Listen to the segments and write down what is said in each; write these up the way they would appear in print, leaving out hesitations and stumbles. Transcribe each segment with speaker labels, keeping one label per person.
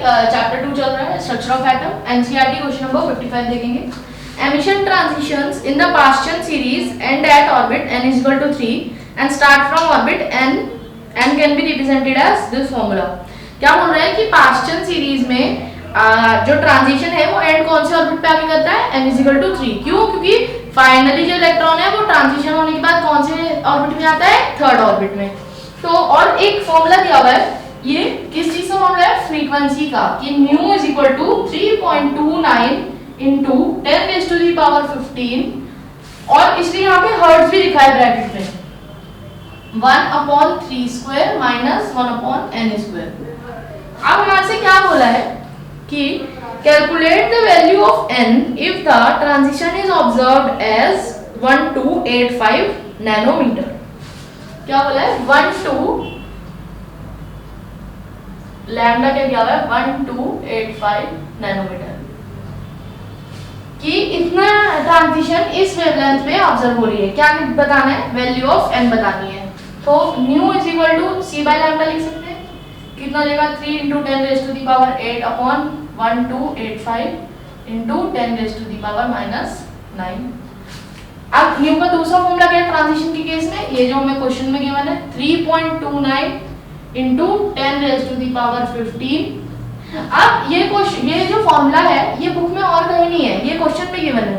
Speaker 1: Chapter 2 चल रहा है, structure of atom, NCERT question number 55 देखेंगे। Emission transitions in the Paschen series and at orbit n is equal to 3 and start from orbit n can be represented as this formula। क्या बोल रहा है कि Paschen series में जो transition है वो एंड कौन से ऑर्बिट पे आके करता है, n is equal to 3। क्यों? क्योंकि फाइनली जो इलेक्ट्रॉन है वो ट्रांजिशन होने के बाद कौन से ऑर्बिट में आता है, थर्ड ऑर्बिट में। तो और एक फॉर्मूला दिया हुआ है, ये किस चीज का फॉर्मूला है, फ्रीक्वेंसी का, कि nu is equal to 3.29 into 10 raised to the power 15, और इसलिए यहाँ पे हर्ट्ज भी लिखा है ब्रैकेट में, 1/3 स्क्वायर माइनस 1/n स्क्वायर। अब हमारे से क्या बोला है कि calculate the value of n if the transition is observed as 1285 nanometre. क्या बोला है, 12 लैम्डा क्या दिया हुआ है, 1285 नैनोमीटर कि इतना ट्रांजिशन इस वेवलेंथ पे ऑब्जर्व हो रही है। क्या बताना है, वैल्यू ऑफ n बतानी है। तो nu is equal to c by lambda लिख सकते हैं, कितना देगा, 3 × 10 raised to the power 8 upon 1285 into 10 raised to the power -9। अब न्यू का दूसरा फॉर्मूला क्या है ट्रांजिशन के केस में, ये जो हमें क्वेश्चन में गिवन है, 3.29 into 10 raised to the power 15। अब ये जो फॉर्मूला है ये बुक में और कहीं नहीं है, ये क्वेश्चन में गिवन है।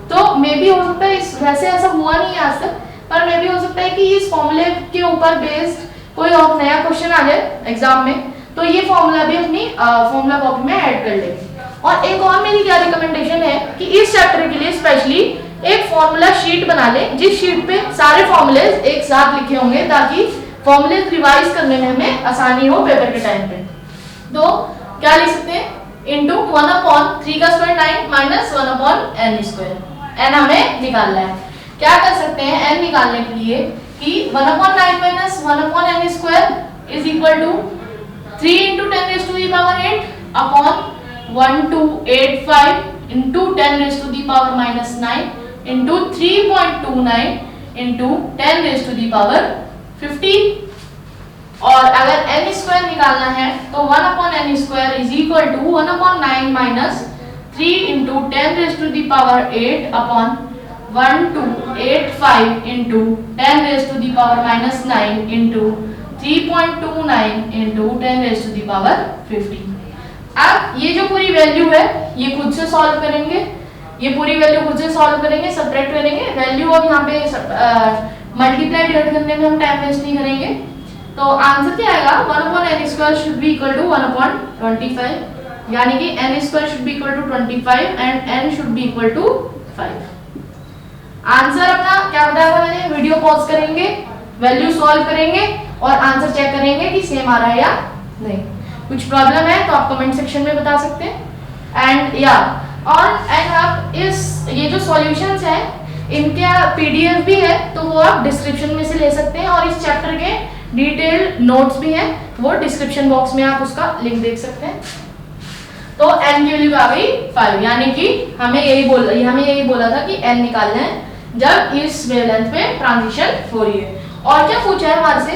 Speaker 1: तो मे भी हो सकता है इस वैसे ऐसा हुआ नहीं है आज तक, पर मे भी हो सकता है कि इस फॉर्मूले के ऊपर बेस्ड कोई और नया क्वेश्चन आ जाए एग्जाम में, तो ये फॉर्मूला भी अपनी फॉर्मूला कॉपी में ऐड कर लेंगे। और एक और मेरी क्या रिकमेंडेशन है कि इस चैप्टर के लिए स्पेशली एक फॉर्मूला शीट बना ले, जिस शीट पे सारे फॉर्मूले एक साथ लिखे होंगे ताकि फॉर्मूले रिवाइज करने में हमें आसानी हो पेपर के टाइम पे। तो क्या लिख सकते हैं, इंटू 1/3 का square 9 minus 1/n square, n हमें निकालना है। क्या कर सकते हैं n निकालने के लिए कि 1/9 minus 1/n square is equal to 3 × 10 raised to the power 8 upon 1285 into 10 raised to the power -9 into 3.29 into 10 raised to the power 15। और अगर n स्क्वायर निकालना है तो 1/n square is equal to 1/9 minus 3 into 10 raised to the power 8 upon 1285 into 10 raised to the power -9 into 3.29 into 10 raised to the power 15। अब ये जो पूरी value है ये खुद से सॉल्व करेंगे, ये पूरी वैल्यू खुद से सॉल्व करेंगे, सब्ट्रैक्ट करेंगे वैल्यू, और यहाँ पे मल्टीप्लाई डिवाइड करने में हम टाइम वेस्ट नहीं करेंगे। तो आंसर क्या आएगा, 1/n square should be equal to 1/25, यानी कि n square should be equal to 25 and n should be equal to 5। Answer अपना क्या बताया था मैंने, वीडियो पॉज करेंगे, वैल्यू सॉल्व करेंगे और आंसर चेक करेंगे कि सेम आ रहा है या नहीं। कुछ प्रॉब्लम है तो आप कमेंट सेक्शन में बता सकते हैं। एंड आप ये जो सॉल्यूशंस हैं इनके पीडीएफ भी है तो वो आप डिस्क्रिप्शन में से ले सकते हैं, और इस चैप्टर के डिटेल नोट्स भी हैं वो डिस्क्रिप्शन बॉक्स में आप उसका लिंक देख सकते हैं। तो n की वैल्यू आ गई 5, यानी कि हमें यही बोला था कि n निकालना है जब इस वेवलेंथ पे ट्रांजिशन हो रही है। और क्या पूछा है हमारे से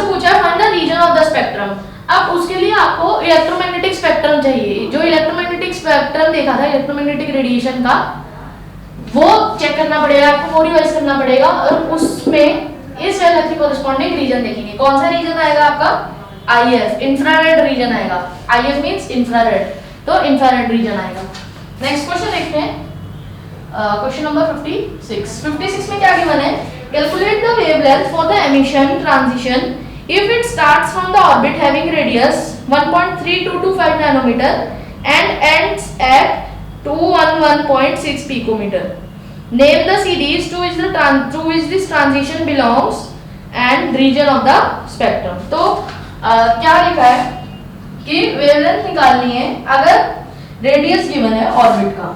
Speaker 1: पूछा है find the region of the spectrum. अब उसके लिए आपको इलेक्ट्रोमैग्नेटिक स्पेक्ट्रम चाहिए। जो इलेक्ट्रोमैग्नेटिक स्पेक्ट्रम देखा था इलेक्ट्रोमैग्नेटिक रेडिएशन का, वो चेक करना पड़ेगा आपको, वो रिवाइज करना पड़ेगा, और उसमें इस वेवलेंथ के कॉरेस्पॉन्डिंग रीजन देखेंगे। कौन सा रीजन आएगा आपका, IF, इंफ्रारेड रीजन आएगा। IF मींस इंफ्रारेड, तो इंफ्रारेड रीजन आएगा। नेक्स्ट क्वेश्चन देखते हैं, क्वेश्चन नंबर 56 में क्या गिवन है, calculate the wavelength for the emission transition if it starts from the orbit having radius 1.3225 nanometer and ends at 211.6 picometer. Name the series to which this transition belongs and region of the spectrum। तो क्या लिखा है कि wavelength निकालनी है अगर radius given है orbit का।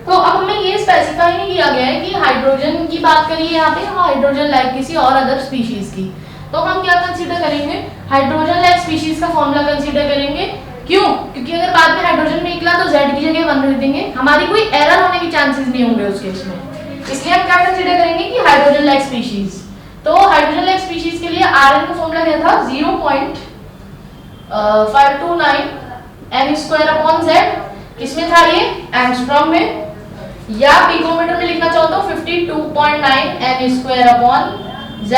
Speaker 1: तो अब हमें ये स्पेसिफाई नहीं किया गया है कि हाइड्रोजन की बात करिए यहाँ पे, हाइड्रोजन लाइक किसी और अदर स्पीशीज की। तो हम क्या कंसीडर करेंगे, हाइड्रोजन लाइक स्पीशीज का फॉर्मूला कंसीडर करेंगे। क्यों? क्योंकि अगर बाद में हाइड्रोजन में निकला तो Z की जगह 1 रख देंगे, हमारी कोई एरर होने की चांसेस नहीं होंगे उस केस में। इसलिए हम क्या कंसीडर करेंगे कि हाइड्रोजन लाइक स्पीशीज। तो हाइड्रोजन लाइक स्पीशीज के लिए Rn का फॉर्मूला क्या था, 0.529 n स्क्वायर अपॉन z, किसमें था ये, एंगस्ट्रॉम में, या पिकोमीटर में लिखना चाहो तो 52.9 n square upon z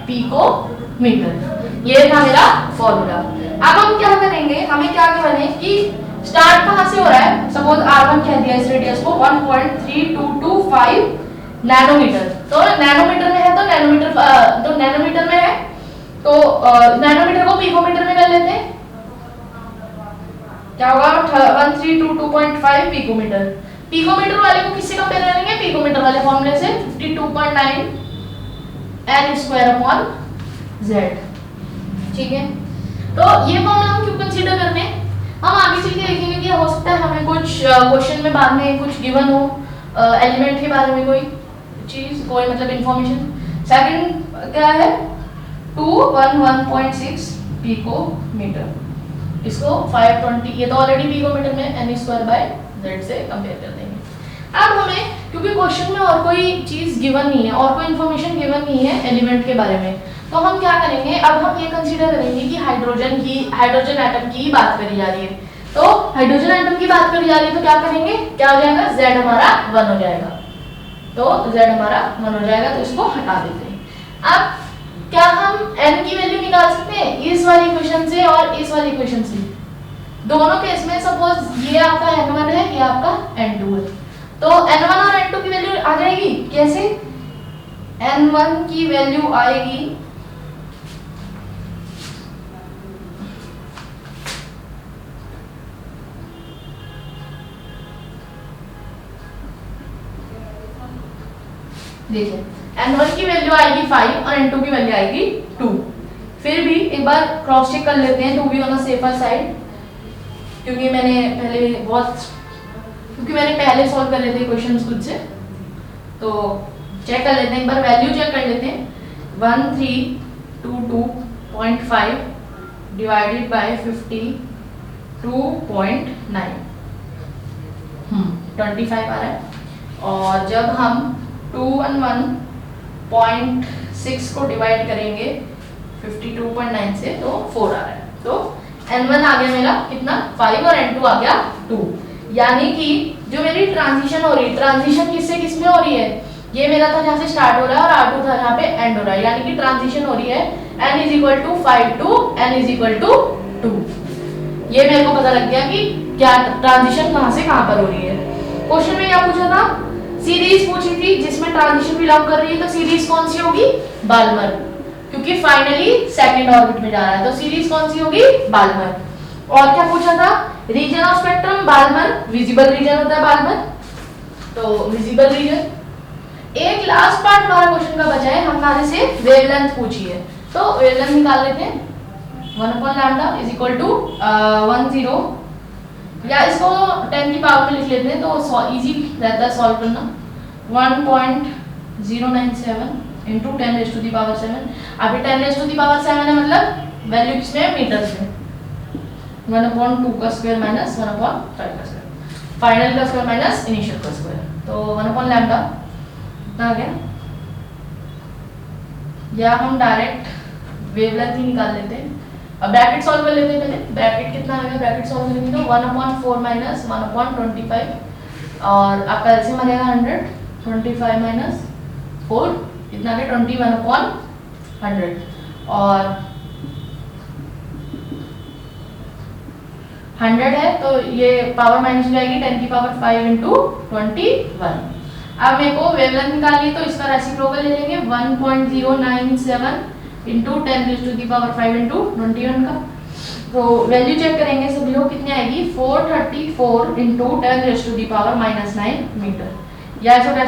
Speaker 1: picometre. ये था मेरा फॉर्मूला। अब हम क्या करेंगे, हमें क्या गिवन है कि स्टार्ट कहां से हो रहा है, सपोज r1 कह दिया इस रेडियस को 1.3225 नैनोमीटर, तो नैनोमीटर में है तो नैनोमीटर में है तो नैनोमीटर को पिकोमीटर में कर लेते हैं, क्या होगा 1322.5 पिकोमीटर। पिकोमीटर वाले को किससे कंपेयर करेंगे, पिकोमीटर वाले फॉर्मूले से 52.9 n स्क्वायर अपॉन z, ठीक है। तो ये फॉर्मूला हम क्यों कंसीडर करते हैं, हम आगे चल के देखेंगे कि हो सकता है हमें कुछ क्वेश्चन में बाद में कुछ गिवन हो एलिमेंट के बारे में कोई चीज, कोई मतलब इंफॉर्मेशन। सेकंड क्या है 211.6 पिकोमीटर, इसको 520, ये तो ऑलरेडी पिकोमीटर में n स्क्वायर बाय z से कंपेयर कर देंगे। अब हमें क्योंकि क्वेश्चन में और कोई चीज गिवन नहीं है और कोई इंफॉर्मेशन गिवन नहीं है एलिमेंट के बारे में, तो हम क्या करेंगे, अब हम ये कंसीडर करेंगे कि हाइड्रोजन एटम की बात करी जा रही है, तो हाइड्रोजन एटम की बात करी जा रही है तो क्या करेंगे, क्या हो जाएगा, z हमारा 1 हो जाएगा, तो z हमारा 1 हो जाएगा, तो इसको हटा देते हैं। अब क्या हम n की वैल्यू निकाल सकते हैं इस वाली इक्वेशन से और इस वाली इक्वेशन से, दोनों केस में सपोज ये आपका n1 है, ये आपका n2 है, तो n1 और n2 की वैल्यू आ जाएगी कैसे, n1 की वैल्यू आएगी देखिए n1 की वैल्यू आएगी 5 और n2 की वैल्यू आएगी 2। फिर भी एक बार क्रॉस चेक कर लेते हैं to be on the safer side, क्योंकि मैंने पहले सॉल्व कर लेते हैं क्वेश्चंस खुद से, तो चेक कर लेते हैं एक बार, वैल्यू चेक कर लेते हैं 1322.5 डिवाइडेड बाय 52.9 25 आ रहा है, और जब हम 211.6 को डिवाइड करेंगे 52.9 से तो 4 आ रहा है, तो n1 आ गया मेरा कितना 5 और n2 आ गया 2, यानी कि जो मेरी ट्रांजिशन हो रही है, ट्रांजिशन किससे किस में हो रही है, ये मेरा था जहाँ से स्टार्ट हो रहा है और R2 था जहाँ पे एंड हो रहा है, यानी कि ट्रांजिशन हो रही है n = 5 to n = 2। ये मेरे को पता लग गया कि क्या ट्रांजिशन कहाँ से कहाँ पर हो रही है। क्वेश्चन में क्या पूछा था, सीरीज पूछी थी जिसमें ट्रांजिशन बिलोंग कर रही है, तो सीरीज कौन सी होगी, बाल्मर, क्योंकि फाइनली सेकंड ऑर्बिट में जा रहा है, तो सीरीज कौन सी होगी, बाल्मर। और क्या पूछा था, region of spectrum Balmer, visible region होता है बाल्मर, तो विजिबल रीजन। एक लास्ट पार्ट हमारा क्वेश्चन का बचा है, हमारे से वेवलेंथ पूछी है, तो वेवलेंथ निकाल लेते हैं 1/λ = 10, या इसको 10 की पावर में लिख लेते हैं तो इजी रहता है सॉल्व करना, 1.097 into 10⁻⁷। अभी 10⁻⁷ है मतलब वैल्यू किसमें, मीटर्स में, 1/2 का स्क्वायर माइनस 1/5 का स्क्वायर, फाइनल का स्क्वायर माइनस इनिशियल का स्क्वायर, तो 1/λ कितना आ गया, या हम डायरेक्ट वेवलेंथ ही निकाल लेते हैं। अब ब्रैकेट सॉल्व कर लेते हैं पहले, ब्रैकेट कितना आएगा, ब्रैकेट सॉल्व करेंगे तो 1/4 माइनस 1/25, और आपका एलसीएम आ जाएगा 100, 25 माइनस 4 कितना आ गया 21/100, और 100 है तो ये पावर माइनस हो जाएगी 10 की पावर 5 × 21। अब मेरे को वेवलेंथ निकालनी है तो इसका रेसिप्रोकल ले लेंगे 1.097 × 10⁵ × 21 का, तो वैल्यू चेक करेंगे सभी लोग कितनी आएगी, 434 × 10⁻⁻9 मीटर, या ऐसा क्या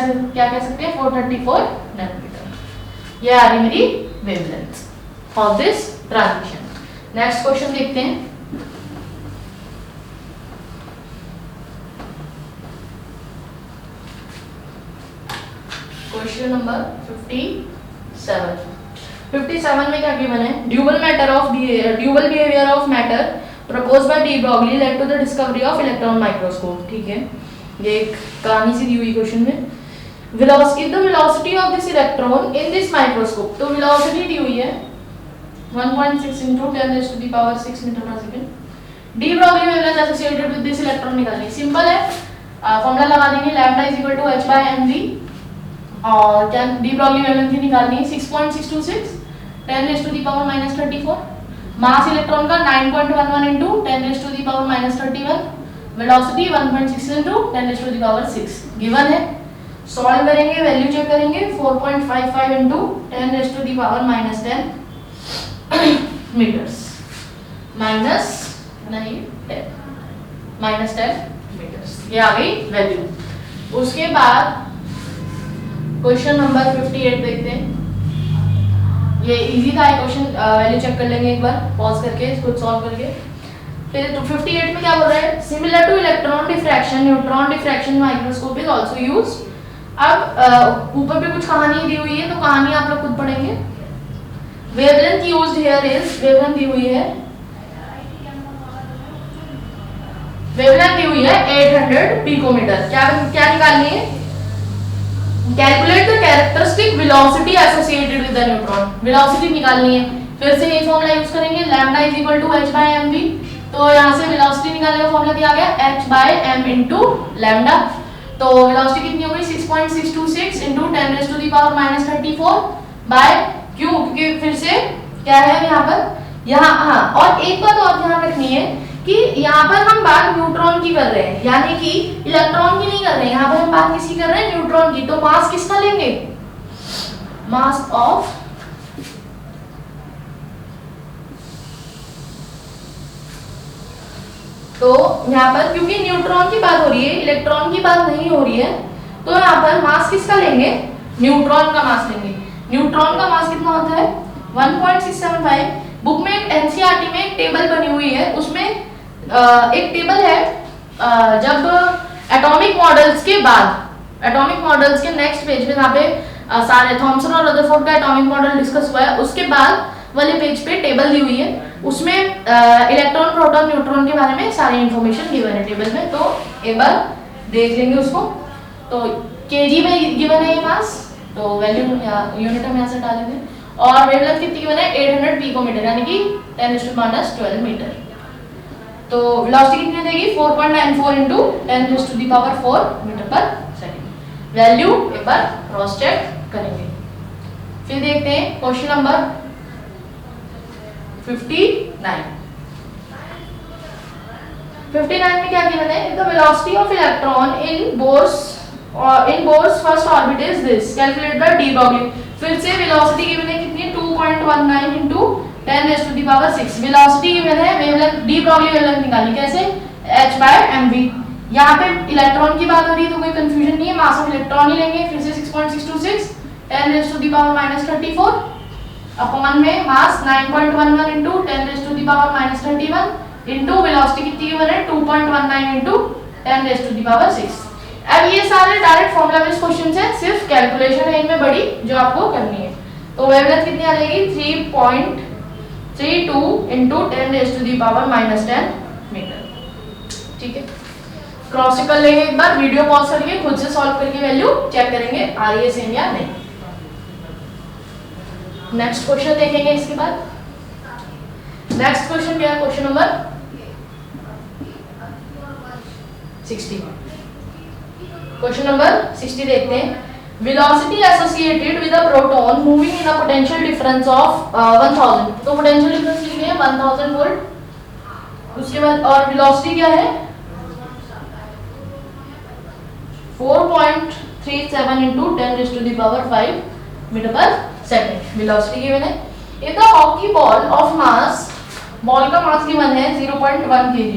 Speaker 1: कह सकते हैं 434 नैनोमीटर। ये आ रही मेरी wavelength of this transition. Next question देखते हैं, क्वेश्चन नंबर 57 में क्या गिवन है, dual behaviour of matter proposed by de Broglie lead to the discovery of electron microscope. ठीक है, ये एक कहानी सी दी हुई क्वेश्चन में, velocity of this electron in this microscope, तो वेलोसिटी दी हुई है 1.6 × 10⁻⁶ metre per second, D Broglie wavelength associated with this electron निकालनी सिंपल है, फॉर्मूला लगा देंगे lambda is equal to h/mv और क्या डी ब्रॉगली वेवलेंथ की निकालनी है 6.626 10⁻⁻34 मास इलेक्ट्रॉन का 9.11 into 10⁻⁻31 वेलोसिटी 1.6 into 10⁻6 गिवन है। सॉल्व करेंगे, वैल्यू चेक करेंगे 4.55 into 10⁻10 मीटर्स माइनस 10 मीटर्स, ये आ गई वैल्यू। उसके बाद क्वेश्चन नंबर 58 देखते हैं। ये इजी था क्वेश्चन, वैल्यू चेक कर लेंगे एक बार पॉज करके खुद सॉल्व करके। फिर तो 58 में क्या बोल रहा है, similar two electron diffraction neutron diffraction microscope is also used. अब ऊपर पे कुछ कहानी दी हुई है तो कहानी आप लोग खुद पढ़ेंगे। Wavelength used here is, wavelength दी हुई है, वेवलेंथ दी हुई है 800 पिकोमीटर। क्या क्या निकालनी है, calculate the characteristic velocity associated with the neutron, velocity निकालनी है। फिर से ये फॉर्मूला यूज करेंगे lambda is equal to h/mv, तो यहां से वेलोसिटी निकालने का फॉर्मूला क्या आ गया h/m into लैम्डा। तो वेलोसिटी कितनी हो गई 6.626 into 10⁻⁻34 बाय क्यों, क्योंकि फिर से क्या है यहाँ पर यहाँ हाँ, और एक बात और ध्यान रखनी है कि यहाँ पर हम बात न्यूट्रॉन की कर रहे हैं, यानी कि इलेक्ट्रॉन की नहीं कर रहे हैं। यहाँ पर हम बात किसकी कर रहे हैं, न्यूट्रॉन की। तो मास किसका लेंगे, मास ऑफ तो यहाँ पर क्योंकि न्यूट्रॉन की बात हो रही है, इलेक्ट्रॉन की बात नहीं हो रही है, तो यहाँ पर मास किसका लेंगे, न्यूट्रॉन का मास लेंगे। न्यूट्रॉन का मास कितना होता है 1.675। बुक में एक एनसीईआरटी में एक टेबल बनी हुई है, उसमें एक टेबल है जब एटॉमिक मॉडल्स के बाद, एटॉमिक मॉडल्स के नेक्स्ट पेज पे जहाँ पे सारे थॉमसन और रदरफोर्ड का एटॉमिक मॉडल डिस्कस हुआ है, उसके बाद वाले पेज पे टेबल दी हुई है, उसमें इलेक्ट्रॉन प्रोटॉन न्यूट्रॉन के बारे में सारी इंफॉर्मेशन गिवन है टेबल में। तो एक बार देख लेंगे उसको। तो केजी में गिवन है ये मास, तो वैल्यू यूनिट हम यहाँ से डालेंगे। और वेवलेंथ कितनी गिवन है 800 पिकोमीटर, यानी कि 10⁻12 मीटर। तो वेलोसिटी कितनी देगी 4.94 into 10⁻4 मीटर पर सेकंड। वैल्यू एक बार क्रॉस चेक करेंगे। फिर देखते हैं क्वेश्चन नंबर 59। 59 में क्या गिवन है, the velocity of electron in Bohr's first orbit is this, calculate the de Broglie. फिर से वेलोसिटी गिवन है कितनी 2.19 into 10⁻6। वेलोसिटी गिवन है, वेवलेंथ डी ब्रॉगली वेवलेंथ निकालनी कैसे h/mv। यहाँ पे इलेक्ट्रॉन की बात हो रही है तो कोई कंफ्यूजन नहीं है, मास ऑफ इलेक्ट्रॉन ही लेंगे। फिर से 6.626 10⁻⁻34 अपॉन में मास 9.11 into 10⁻⁻31 into वेलोसिटी कितनी गिवन है 2.19 into 10⁻6। अब ये सारे डायरेक्ट फॉर्मूला बेस्ड क्वेश्चंस हैं, सिर्फ कैलकुलेशन है इनमें बड़ी जो आपको करनी है। तो वेवलेंथ कितनी आ जाएगी 3.32 into 10⁻⁻10 मीटर। ठीक है, क्रॉस चेक कर लेंगे एक बार, वीडियो पॉज करके खुद से सॉल्व करके वैल्यू चेक करेंगे आ रही है सेम या नहीं। नेक्स्ट क्वेश्चन देखेंगे इसके बाद। नेक्स्ट क्वेश्चन क्या है, क्वेश्चन नंबर 60। क्वेश्चन नंबर 60 देखते हैं। Velocity associated with a proton moving in a potential difference of 1000। तो पोटेंशियल डिफरेंस लिख हैं 1000 वोल्ट। उसके बाद और वेलोसिटी क्या है 4.37 into 10⁻5 मीटर पर सेकंड वेलोसिटी गिवन है। If the hockey ball of mass, ball का मास गिवन है 0.1 kg,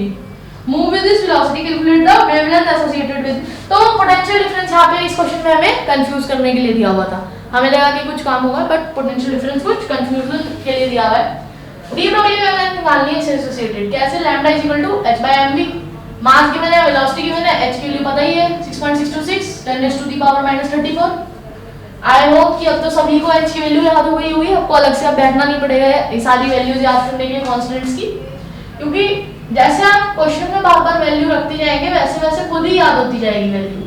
Speaker 1: move with this velocity, calculate the wavelength associated with. तो पोटेंशियल डिफरेंस यहाँ पे इस क्वेश्चन में हमें कंफ्यूज करने के लिए दिया हुआ था, हमें लगा कि कुछ काम होगा, बट पोटेंशियल डिफरेंस कुछ कंफ्यूजन के लिए दिया हुआ है। डी ब्रॉगली वेवलेंथ निकालनी है इससे एसोसिएटेड कैसे, lambda is equal to h/mv। Mass given है, वेलोसिटी गिवन है, h के लिए पता ही है 6.626 10⁻⁻34। आई होप कि अब तो सभी को h की वैल्यू याद हो गई होगी, आपको अलग से अब बैठना नहीं पड़ेगा ये सारी वैल्यूज याद करने के लिए कांस्टेंट्स की, क्योंकि जैसे आप क्वेश्चन में बार-बार वैल्यू रखते जाएंगे वैसे वैसे खुद ही याद होती जाएगी वैल्यू।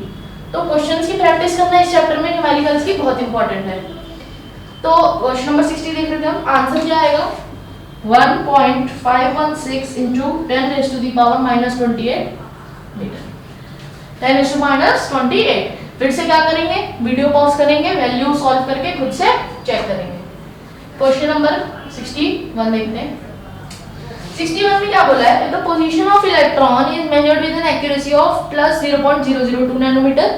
Speaker 1: तो क्वेश्चंस की प्रैक्टिस करना इस चैप्टर में न्यूमेरिकल्स की बहुत इंपॉर्टेंट है। तो क्वेश्चन नंबर 60 देख लेते हैं हम। आंसर क्या आएगा, 1.516 into 10 raised to the power minus 28 metre, 10 raised to minus 28। फिर से क्या करेंगे, वीडियो पॉज करेंगे, वैल्यू सॉल्व करके खुद से चेक करेंगे। क्वेश्चन नंबर 61 देखते हैं। 61 में क्या बोला है, the position of electron is measured with an accuracy of plus 0.002 nanometre.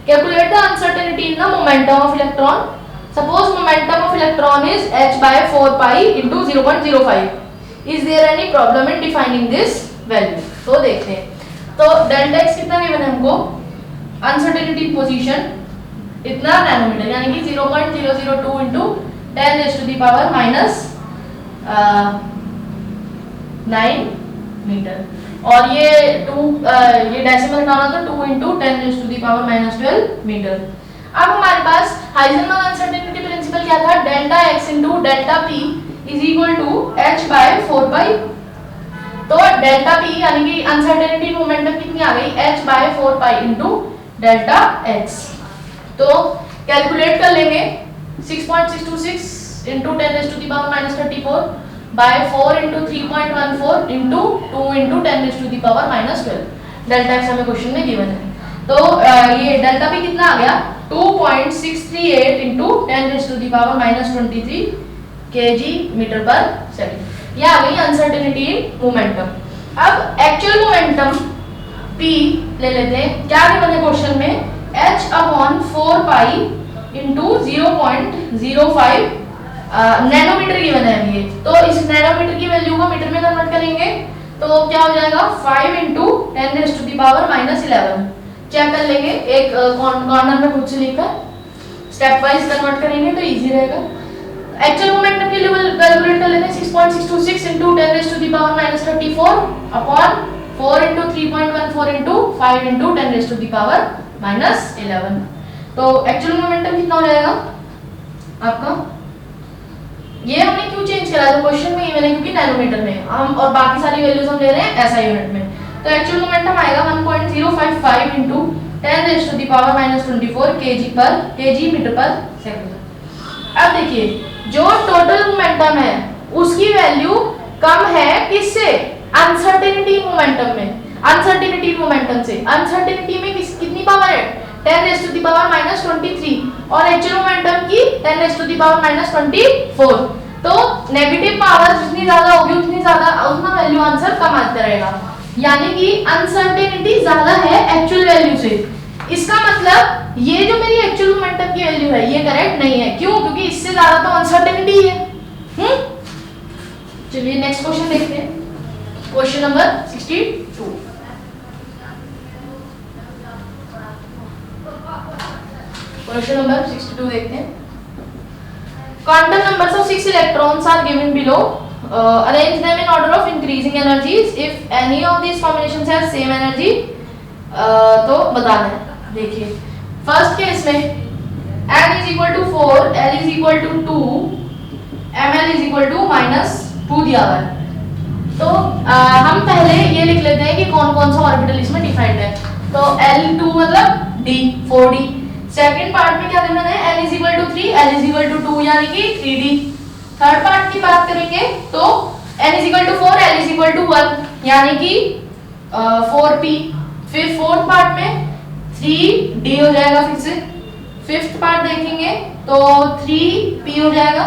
Speaker 1: Calculate the uncertainty in the momentum of electron. Suppose momentum of electron is h by 4 pi into 0.05। Is there any problem in defining this value? तो देखते हैं। तो delta x कितना given है हमको, uncertainty position इतना nanometre, यानी कि 0.002 into 10 raised to the power minus 9 metre, और ये डेसिमल हटाना तो 2 into 10 raised to the power minus 12 metre. अब हमारे पास हाइजेनबर्ग अनसर्टेनिटी प्रिंसिपल क्या था, delta x into delta p is equal to h by 4 pi। तो डेल्टा p यानी कि अनसर्टेनिटी मोमेंटम कितनी आ गई, h by 4 pi into delta x। तो कैलकुलेट कर लेंगे, 6.626 into 10 raised to the power minus 34 by 4 into 3.14 into 2 into 10 raised to the power minus 12। Delta x हमें question में गिवन है। तो ये डेल्टा p कितना आ गया, 2.638 into 10 raised to the power minus 23 kg metre पर सेकंड। ये आ गई अनसर्टेनिटी इन मोमेंटम। अब एक्चुअल मोमेंटम p ले लेते हैं। क्या गिवन है क्वेश्चन में, h upon 4 pi into 0.05 nanometre given है ये। तो इस नैनोमीटर की वैल्यू को मीटर में कन्वर्ट करेंगे तो क्या हो जाएगा, 5 into 10 raised to the power minus 11। Check कर लेंगे, एक कॉर्नर में खुद से लिखकर स्टेप वाइज कन्वर्ट करेंगे तो इजी रहेगा। एक्चुअल मोमेंटम की लेवल कैलकुलेट कर लेते हैं, 6.626 into 10 raised to the power minus 34 upon 4 into 3.14 into 5 into 10 raised to the power minus 11। तो एक्चुअल मोमेंटम कितना हो जाएगा आपका, ये हमने क्यों चेंज करा है क्वेश्चन में, ये मैंने क्योंकि नैनोमीटर में हम और बाकी सारी वैल्यूज हम ले रहे हैं ऐसा यूनिट में। तो एक्चुअल मोमेंटम आएगा 1.055 into 10 raised to the power minus 24 kg metre पर सेकंड। अब देखिए, जो टोटल मोमेंटम है उसकी वैल्यू कम है किससे, अनसर्टेनिटी मोमेंटम में, अनसर्टेनिटी मोमेंटम से। अनसर्टेनिटी में कितनी पावर है, 10 raised to the power minus 23, और एक्चुअल मोमेंटम की 10 raised to the power minus 24। तो नेगेटिव पावर जितनी ज्यादा होगी उतना वैल्यू आंसर कम आता रहेगा, यानी कि अनसर्टेनिटी ज्यादा है एक्चुअल वैल्यू से। इसका मतलब ये जो मेरी एक्चुअल मोमेंटम की वैल्यू है ये करेक्ट नहीं है, क्यों, क्योंकि इससे ज्यादा तो अनसर्टेनिटी है। चलिए नेक्स्ट क्वेश्चन देखते हैं, क्वेश्चन नंबर 62। क्वेश्चन नंबर 62 देखते हैं। Quantum numbers of 6 electrons are given below. Arrange them in order of increasing energies. If any of these combinations have same energy, तो बताना है। देखिए फर्स्ट केस में n is equal to 4, l is equal to 2, ml is equal to -2 दिया हुआ है। तो हम पहले ये लिख लेते हैं कि कौन कौन सा ऑर्बिटल इसमें डिफाइंड है। तो L2 मतलब D 4D। सेकंड पार्ट में क्या देना है, L is equal to 3, L is equal to 2 यानी कि 3D। थर्ड पार्ट की बात करेंगे तो N is equal to 4, L is equal to 1 यानी कि 4P। फिर फोर्थ पार्ट में 3D हो जाएगा फिर से। फिफ्थ पार्ट देखेंगे तो 3P हो जाएगा,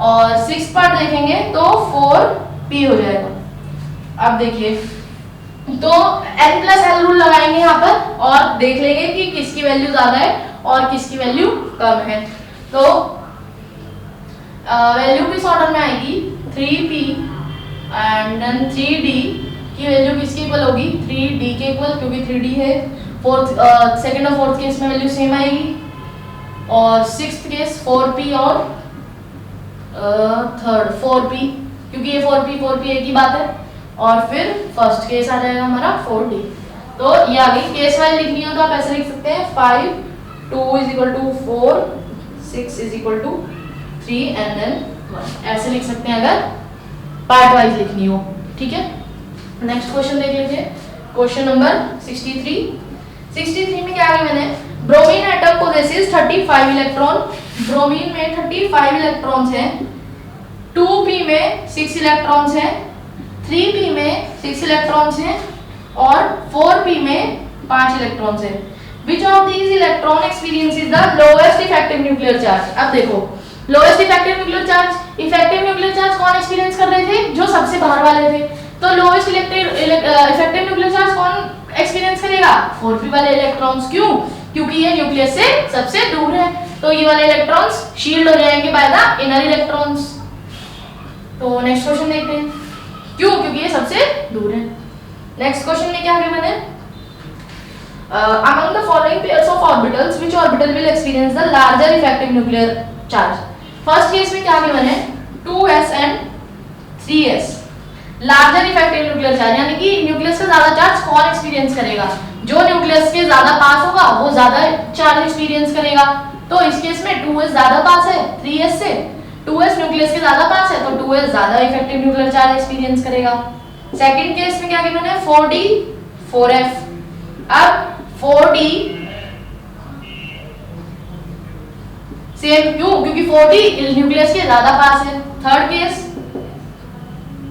Speaker 1: और सिक्स्थ पार्ट देखेंगे तो 4P हो जाएगा। अब देखिए तो N प्लस L रूल लगाएंगे यहाँ पर और देख लेंगे कि किसकी वैल्यू ज्यादा है और किसकी वैल्यू कम है। तो वैल्यू किस ऑर्डर में आएगी, 3P एंड देन 3D की वैल्यू किसके इक्वल होगी, 3D के इक्वल, क्योंकि 3D है। फोर्थ सेकंड और फोर्थ केस में वैल्यू सेम आएगी, और सिक्स्थ केस 4P और थर्ड 4P, क्योंकि ये 4P एक ही बात है। और फिर फर्स्ट केस आ जाएगा हमारा 4D। तो ये आ गई। केस वाइज लिखनी हो तो आप ऐसे लिख सकते हैं 5, 2 is equal to 4, 6 is equal to 3 and then 1, ऐसे लिख सकते हैं अगर पार्ट वाइज लिखनी हो। ठीक है, नेक्स्ट क्वेश्चन देख लीजिए, क्वेश्चन नंबर 63 में क्या है मैंने, bromine atom possesses 35 electron. Bromine में 35 इलेक्ट्रॉन्स हैं 2p में 6 इलेक्ट्रॉन्स हैं, 3p में 6 इलेक्ट्रॉन्स हैं और 4p में 5 इलेक्ट्रॉन्स हैं। Which of these electron experiences the lowest effective nuclear charge? अब देखो lowest effective nuclear charge, effective nuclear charge कौन एक्सपीरियंस कर रहे थे? जो सबसे बाहर वाले थे। तो lowest effective nuclear charge कौन एक्सपीरियंस करेगा? 4p वाले इलेक्ट्रॉन्स। क्यों? क्योंकि ये न्यूक्लियस से सबसे दूर है, तो ये वाले इलेक्ट्रॉन्स शील्ड हो जाएंगे बाय द इनर इलेक्ट्रॉन्स। तो नेक्स्ट क्वेश्चन देखते हैं। क्यों? क्योंकि ये सबसे दूर है। नेक्स्ट क्वेश्चन में क्या गिवन है? Among the following pairs of orbitals, which orbital will experience the larger effective nuclear charge? First case में क्या गिवन है? 2s and 3s। Larger effective nuclear charge यानी कि न्यूक्लियस का ज्यादा चार्ज कौन एक्सपीरियंस करेगा? जो न्यूक्लियस के ज्यादा पास होगा वो ज्यादा चार्ज एक्सपीरियंस करेगा। तो इस केस में 2s ज्यादा पास है 3s से, 2s न्यूक्लियस के ज्यादा पास है तो 2s ज्यादा इफेक्टिव न्यूक्लियर चार्ज एक्सपीरियंस करेगा। सेकंड केस में क्या गिवन है? 4d 4f। अब 4d सेम, क्यों? क्योंकि 4d न्यूक्लियस के ज्यादा पास है। Third case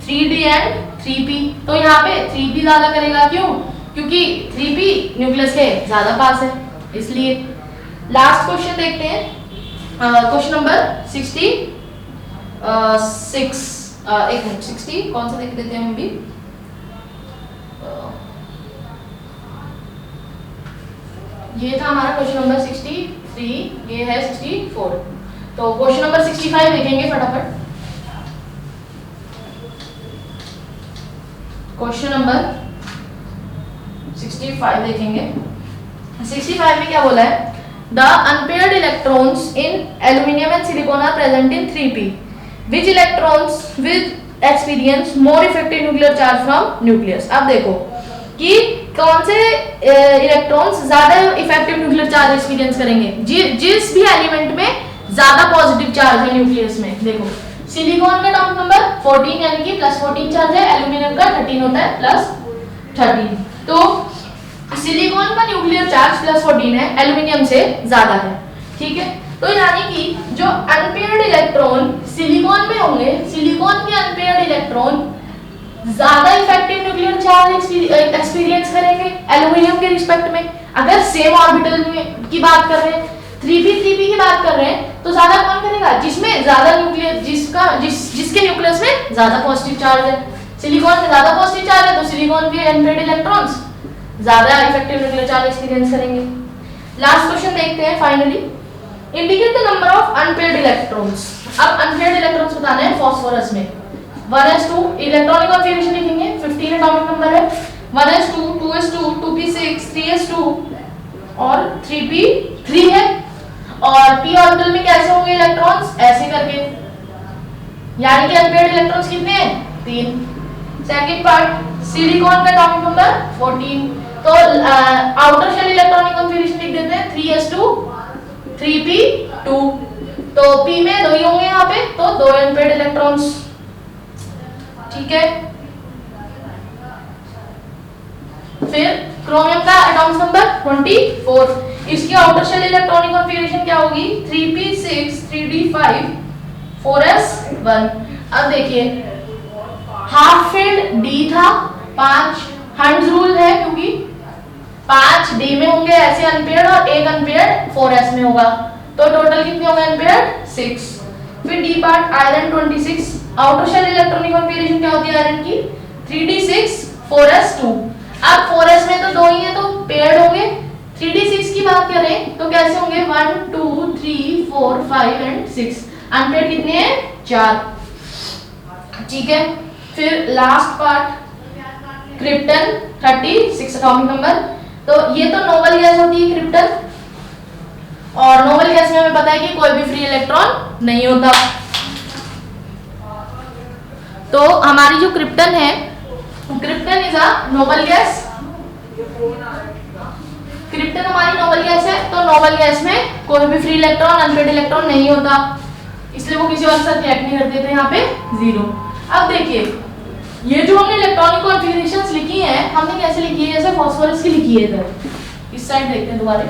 Speaker 1: 3d and 3p, तो यहाँ पे 3p ज्यादा करेगा। क्यों? क्योंकि 3p न्यूक्लियस के ज्यादा पास है, इसलिए। लास्ट क्वेश्चन देखते हैं, क्वेश्चन नंबर 66। एक मिनट, 60 कौन सा देख देते हैं हम भी। ये था हमारा क्वेश्चन नंबर 63, ये है 64। तो क्वेश्चन नंबर 65 देखेंगे फटाफट। क्वेश्चन नंबर 65 देखेंगे। 65 में क्या बोला है? The unpaired electrons in aluminium and silicon are present in 3p। Which electrons with experience more effective nuclear charge from nucleus. अब देखो कि कौन से इलेक्ट्रॉन्स ज्यादा इफेक्टिव न्यूक्लियर चार्ज एक्सपीरियंस करेंगे, जिस भी एलिमेंट में ज्यादा पॉजिटिव चार्ज है न्यूक्लियस में। देखो सिलिकॉन का एटॉमिक नंबर 14 यानी कि +14 चार्ज है, एल्यूमिनियम का 13 होता है +13। तो सिलिकॉन का न्यूक्लियर चार्ज +14 है, एल्यूमिनियम से ज्यादा है, ठीक है। तो यानी कि जो अनपेयर्ड इलेक्ट्रॉन सिलिकॉन में होंगे, सिलिकॉन के अनपेयर्ड इलेक्ट्रॉन ज्यादा इफेक्टिव न्यूक्लियर चार्ज एक्सपीरियंस करेंगे एल्यूमिनियम के रिस्पेक्ट में। अगर सेम ऑर्बिटल में की बात कर रहे हैं, 3p की बात कर रहे हैं, तो ज्यादा कौन करेगा? जिसमें ज्यादा न्यूक्लियर, जिसके न्यूक्लियस में ज्यादा पॉजिटिव चार्ज है। सिलिकॉन में ज्यादा पॉजिटिव चार्ज है तो सिलिकॉन के अनपेयर्ड इलेक्ट्रॉन्स ज्यादा इफेक्टिव न्यूक्लियर चार्ज एक्सपीरियंस करेंगे। लास्ट क्वेश्चन देखते हैं finally. Indicate the number of unpaired electrons. अब अनपेयर्ड इलेक्ट्रॉन्स बताने हैं फास्फोरस में। 1s2 इलेक्ट्रॉनिक कॉन्फ़िगरेशन लिखेंगे, 15 एटॉमिक नंबर है। 1s2 2s2 2p6 3s2 और 3p3 है। और p ऑर्बिटल में कैसे होंगे इलेक्ट्रॉन्स? ऐसे करके, यानी कि अनपेयर्ड इलेक्ट्रॉन्स कितने हैं? 3। सेकंड पार्ट, सिलिकॉन का एटॉमिक नंबर 14, तो आउटर शेल इलेक्ट्रॉनिक कॉन्फ़िगरेशन लिख देते हैं 3s2 3p2। तो p में 2 ही होंगे यहाँ पे, तो 2 अनपेयर्ड इलेक्ट्रॉन्स, ठीक है। फिर क्रोमियम का एटॉमिक नंबर 24, इसकी आउटर शेल इलेक्ट्रॉनिक कॉन्फ़िगरेशन क्या होगी? 3p6 3d5 4s1। अब देखिए हाफ फील्ड d था, 5 हंड्स रूल है क्योंकि 5 d में होंगे ऐसे अनपेयर्ड और एक अनपेयर्ड 4s में होगा, तो टोटल कितने होंगे अनपेयर्ड? 6। फिर d part iron 26, outer shell electronic configuration क्या होती है आयरन की? 3d6 4s2। अब 4s में तो 2 ही है तो पेयर्ड होंगे। 3d6 की बात करें तो कैसे होंगे? 1 2 3 4 5 एंड 6। अनपेयर्ड कितने हैं? 4, ठीक है। फिर last part krypton 36 atomic number. तो ये तो नोबल गैस होती है क्रिप्टन, और नोबल गैस में हमें पता है कि कोई भी फ्री इलेक्ट्रॉन नहीं होता। तो हमारी जो क्रिप्टन है, krypton is a noble gas. Krypton हमारी नोबल गैस है, तो नोबल गैस में कोई भी फ्री इलेक्ट्रॉन अनपेयर्ड इलेक्ट्रॉन नहीं होता, इसलिए वो किसी और के साथ रिएक्ट नहीं करते थे, यहाँ पे 0। अब देखिए ये जो हमने इलेक्ट्रॉनिक कॉन्फ़िगरेशंस लिखी हैं, हमने कैसे लिखी है? जैसे फास्फोरस की लिखी है। इधर इस साइड देखते हैं दोबारा।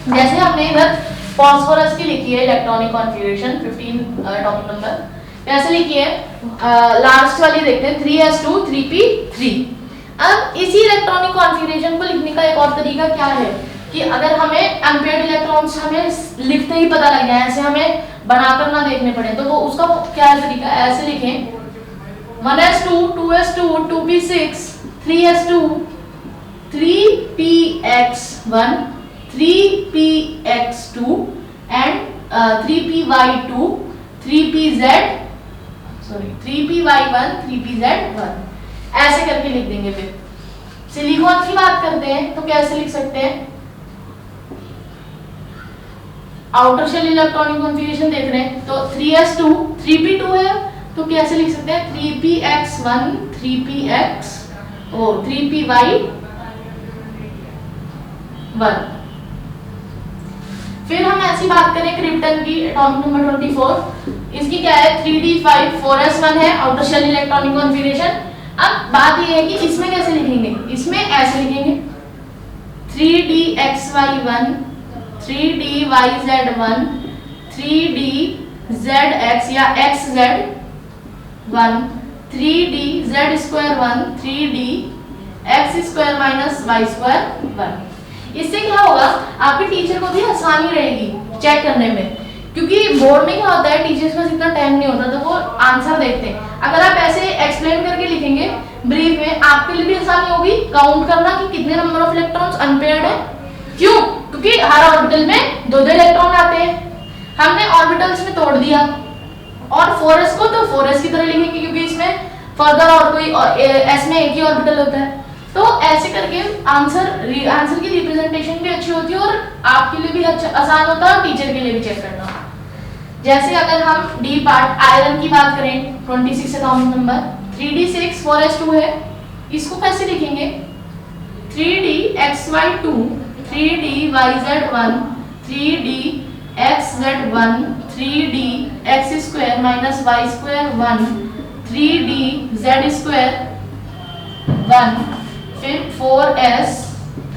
Speaker 1: जैसे हमने इधर फास्फोरस की लिखी है इलेक्ट्रॉनिक कॉन्फ़िगरेशन 15 टॉपिक नंबर कैसे लिखी है, लास्ट वाली देखते हैं 3s2 3p3। अब इसी इलेक्ट्रॉनिक कॉन्फ़िगरेशन को लिखने का एक और तरीका क्या है कि अगर हमें एम्पेयर्ड इलेक्ट्रॉन्स हमें लिखते ही पता लग जाए, ऐसे हमें बनाकर ना देखने पड़े, तो वो उसका क्या है तरीका, ऐसे लिखें 1s2 2s2 2p6 3s2 3px1 3px2 and 3py2 3py1 3pz1 ऐसे करके लिख देंगे। फिर सिलिकॉन की बात करते हैं तो कैसे लिख सकते हैं, आउटर शेल इलेक्ट्रॉनिक कॉन्फ़िगरेशन देख रहे हैं तो 3s2 3p2 है तो कैसे लिख सकते हैं 3px1 3py1। फिर हम ऐसी बात करें क्रिप्टन की, एटॉमिक नंबर 24, इसकी क्या है 3d5 4s1 है आउटर शेल इलेक्ट्रॉनिक कॉन्फ़िगरेशन। अब बात ये है कि इसमें कैसे लिखेंगे, इसमें ऐसे लिखेंगे 3dxy1 3dyz1 3dzx या xz1 3dz2 1 3dx2 y2 1। इससे क्या होगा, आपके टीचर को भी आसानी रहेगी चेक करने में, क्योंकि बोर्ड में क्या होता है टीचर्स के पास इतना टाइम नहीं होता तो वो आंसर देखते हैं। अगर आप ऐसे एक्सप्लेन करके लिखेंगे ब्रीफ में, आपके लिए भी आसानी होगी काउंट करना कि कितने नंबर ऑफ इलेक्ट्रॉन्स अनपेयर्ड है। क्यों, क्योंकि हर ऑर्बिटल में 2-2 इलेक्ट्रॉन आते हैं, हमने ऑर्बिटल्स में तोड़ दिया। और 4s को तो 4s की तरह लिखेंगे क्योंकि इसमें फर्दर और कोई s में एक ही ऑर्बिटल होता है। तो ऐसे करके आंसर की रिप्रेजेंटेशन भी अच्छी होती है और आपके लिए भी अच्छा आसान होता है और टीचर के लिए भी चेक करना। जैसे अगर हम डी पार्ट आयरन की बात करें 26 एटॉमिक नंबर 3d6 4s2 है, इसको कैसे लिखेंगे 3dxy2 3dyz1 3dxz1 3dx2 y2 1 3dz2 1 फिर 4s2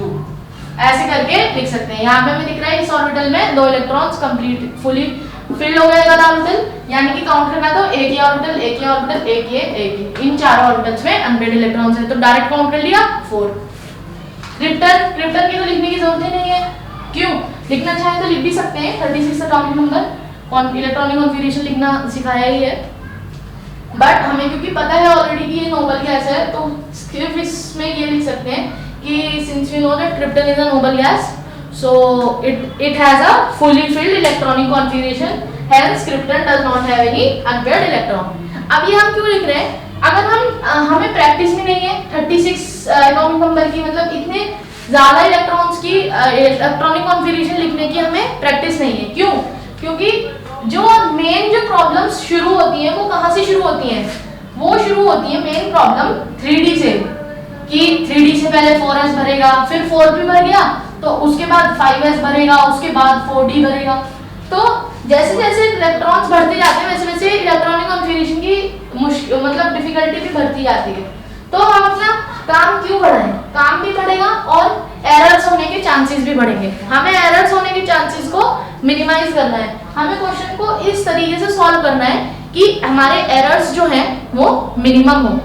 Speaker 1: ऐसे करके लिख सकते हैं। यहाँ पे हमें दिख रहा है इस ऑर्बिटल में 2 इलेक्ट्रॉन्स कंप्लीट फुली फिल हो गया ऑर्बिटल, यानी कि काउंट करना तो एक ही ऑर्बिटल इन चारों ऑर्बिटल्स में अनपेयर्ड इलेक्ट्रॉन्स है, तो डायरेक्ट काउंट कर लिया 4। क्रिप्टन की तो लिखने की जरूरत ही नहीं है, क्यों, लिखना चाहे तो लिख भी सकते हैं 36 एटॉमिक नंबर इलेक्ट्रॉनिक कॉन्फ़िगरेशन लिखना सिखाया ही है, बट हमें क्योंकि पता है ऑलरेडी कि ये नोबल गैस है तो सिर्फ इसमें ये लिख सकते हैं कि since we know that krypton is a noble gas so it has a fully filled electronic configuration, hence krypton does not have any unpaired electron. अब ये हम क्यों लिख रहे हैं, अगर हमें प्रैक्टिस में नहीं है 36 एटॉमिक नंबर की, मतलब इतने ज्यादा इलेक्ट्रॉन्स की इलेक्ट्रॉनिक कॉन्फ़िगरेशन लिखने की हमें प्रैक्टिस नहीं है। क्यों, क्योंकि जो मेन जो प्रॉब्लम्स शुरू होती हैं वो कहाँ से शुरू होती हैं, वो शुरू होती है मेन प्रॉब्लम 3D से, कि 3D से पहले 4s भरेगा, फिर 4p भर गया तो उसके बाद 5s भरेगा, उसके बाद 4d भरेगा। तो जैसे जैसे इलेक्ट्रॉन्स बढ़ते जाते हैं वैसे वैसे इलेक्ट्रॉनिक कॉन्फ़िगरेशन की मतलब डिफिकल्टी भी बढ़ती जाती है। तो हम अपना काम क्यों बढ़ाएं, काम भी बढ़ेगा और एरर्स होने के चांसेस भी बढ़ेंगे। हमें एरर्स होने के चांसेस को मिनिमाइज करना है, हमें क्वेश्चन को इस तरीके से सॉल्व करना है कि हमारे एरर्स जो हैं वो मिनिमम हो।